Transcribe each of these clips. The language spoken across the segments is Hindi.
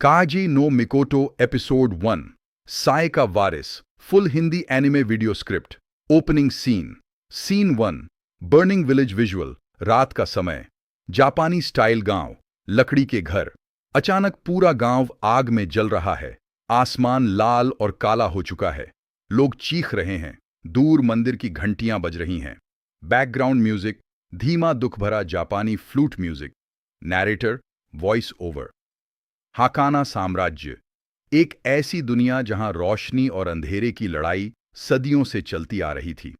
काजी नो मिकोटो एपिसोड 1 साय का वारिस full Hindi anime video script opening scene 1 burning village visual रात का समय जापानी स्टाइल गांव लकड़ी के घर अचानक पूरा गांव आग में जल रहा है। आसमान लाल और काला हो चुका है। लोग चीख रहे हैं। दूर मंदिर की घंटियां बज रही हैं। बैकग्राउंड म्यूजिक धीमा दुख भरा जापानी flute music. Narrator voice over. Hakana साम्राज्य एक ऐसी दुनिया जहां रोशनी और अंधेरे की लड़ाई सदियों से चलती आ रही थी।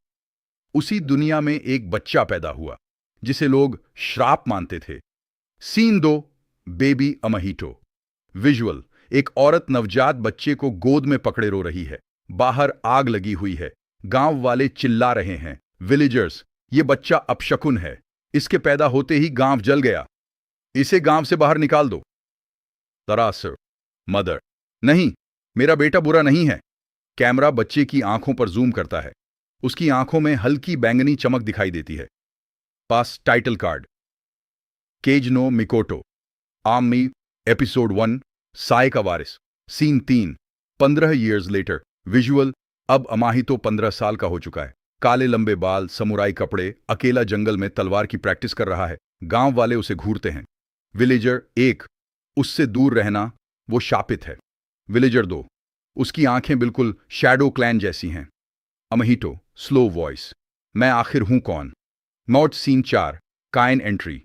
उसी दुनिया में एक बच्चा पैदा हुआ जिसे लोग श्राप मानते थे। सीन 2 बेबी अमहीटो विजुअल एक औरत नवजात बच्चे को गोद में पकड़े रो रही है। बाहर आग लगी हुई है। गांव वाले चिल्ला रहे हैं, विलेजर्स, ये बच्चा अपशकुन है। इसके पैदा होते ही गांव जल गया। इसे गांव से बाहर निकाल दो। तरासर मदर, नहीं, मेरा बेटा बुरा नहीं है। कैमरा बच्चे की आंखों पर जूम करता है। उसकी आंखों में हल्की बैंगनी चमक दिखाई देती है। पास टाइटल कार्ड। केज नो मिकोटो आमी एपिसोड 1 साय का वारिस सीन 3 15 ईयर्स लेटर विजुअल अब अमाहितो 15 साल का हो चुका है। काले लंबे बाल, समुराई कपड़े, अकेला जंगल में तलवार की प्रैक्टिस कर रहा है। गांव वाले उसे घूरते हैं। विलेजर 1 उससे दूर रहना, वो शापित है। विलेजर 2 उसकी आंखें बिल्कुल शैडो क्लैन जैसी हैं। अमहीटो स्लो वॉइस, मैं आखिर हूं कौन। मौत सीन 4 काइन एंट्री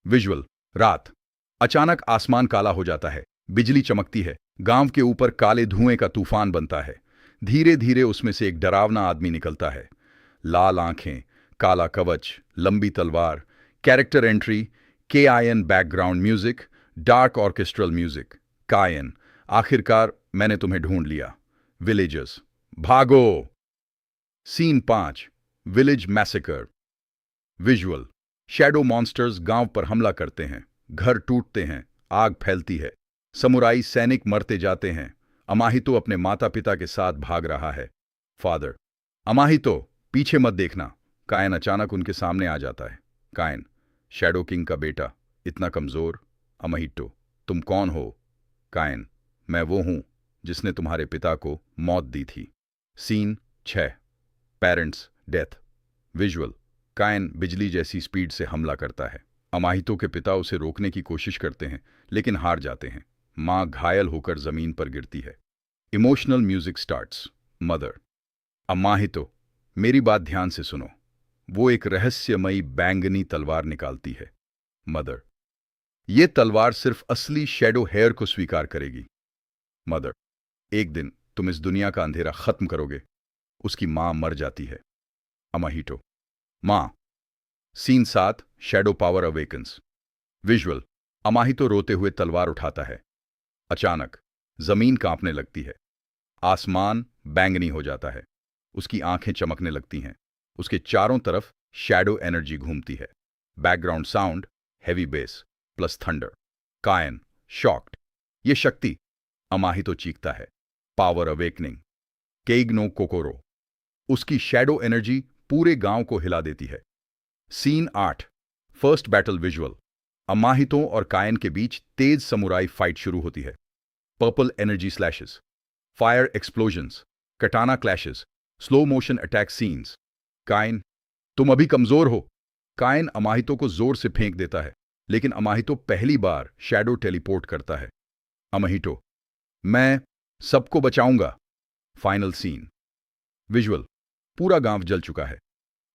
विजुअल रात अचानक आसमान काला हो जाता है। बिजली चमकती है। गांव के ऊपर काले धुएं का तूफान बनता है। धीरे धीरे उसमें से एक डरावना आदमी निकलता है। लाल आंखें, काला कवच, लंबी तलवार। Character entry KIN background music dark orchestral music. कायन आखिरकार मैंने तुम्हें ढूंढ लिया। विलेजर्स भागो। Scene 5 village massacre visual shadow monsters गांव पर हमला करते हैं। घर टूटते हैं। आग फैलती है। समुराई सैनिक मरते जाते हैं। अमाहितो अपने माता पिता के साथ भाग रहा है। फादर अमाहितो पीछे मत देखना। कायन अचानक उनके सामने आ जाता है। कायन शैडो किंग का बेटा, इतना कमजोर। अमहीटो तुम कौन हो। कायन मैं वो हूं जिसने तुम्हारे पिता को मौत दी थी। सीन 6 पेरेंट्स डेथ विजुअल कायन बिजली जैसी स्पीड से हमला करता है। अमाहितो के पिता उसे रोकने की कोशिश करते हैं लेकिन हार जाते हैं। मां घायल होकर जमीन पर गिरती है। Emotional music starts. मदर अमाहितो मेरी बात ध्यान से सुनो। वो एक रहस्यमयी बैंगनी तलवार निकालती है। मदर ये तलवार सिर्फ असली शैडो हेयर को स्वीकार करेगी। मदर एक दिन तुम इस दुनिया का अंधेरा खत्म करोगे। उसकी मां मर जाती है। अमहीटो मां scene 7 shadow power awakens visual Amahito रोते हुए तलवार उठाता है। अचानक जमीन कांपने लगती है। आसमान बैंगनी हो जाता है। उसकी आंखें चमकने लगती हैं। उसके चारों तरफ शैडो एनर्जी घूमती है। Background sound heavy base plus thunder. कायन शॉक्ड, ये शक्ति। अमाहितो चीखता है, पावर अवेकनिंग। केइग्नो कोकोरो उसकी शैडो एनर्जी पूरे गांव को हिला देती है। सीन 8 फर्स्ट बैटल विजुअल अमाहितो और कायन के बीच तेज समुराई फाइट शुरू होती है। Purple energy slashes, fire explosions, katana clashes, slow motion attack scenes. कायन तुम अभी कमजोर हो। कायन अमाहितो को जोर से फेंक देता है लेकिन अमाहितो पहली बार शैडो टेलीपोर्ट करता है। अमहीटो मैं सबको बचाऊंगा। फाइनल सीन विजुअल पूरा गांव जल चुका है।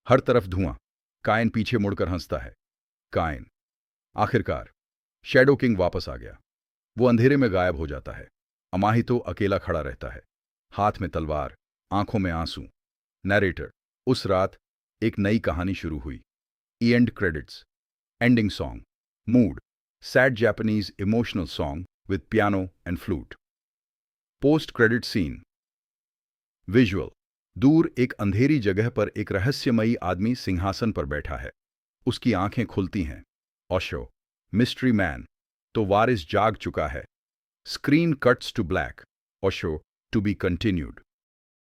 हर तरफ धुआं। कायन पीछे मुड़कर हंसता है। कायन आखिरकार शैडो किंग वापस आ गया। वो अंधेरे में गायब हो जाता है। अमाहितो अकेला खड़ा रहता है, हाथ में तलवार, आंखों में आंसू। नैरेटर उस रात एक नई कहानी शुरू हुई। End credits ending song mood sad Japanese emotional song with piano and flute. Post credit scene visual दूर एक अंधेरी जगह पर एक रहस्यमयी आदमी सिंहासन पर बैठा है। उसकी आंखें खुलती हैं। ओशो मिस्ट्री मैन तो वारिस जाग चुका है। Screen cuts to black. ओशो टू बी कंटिन्यूड।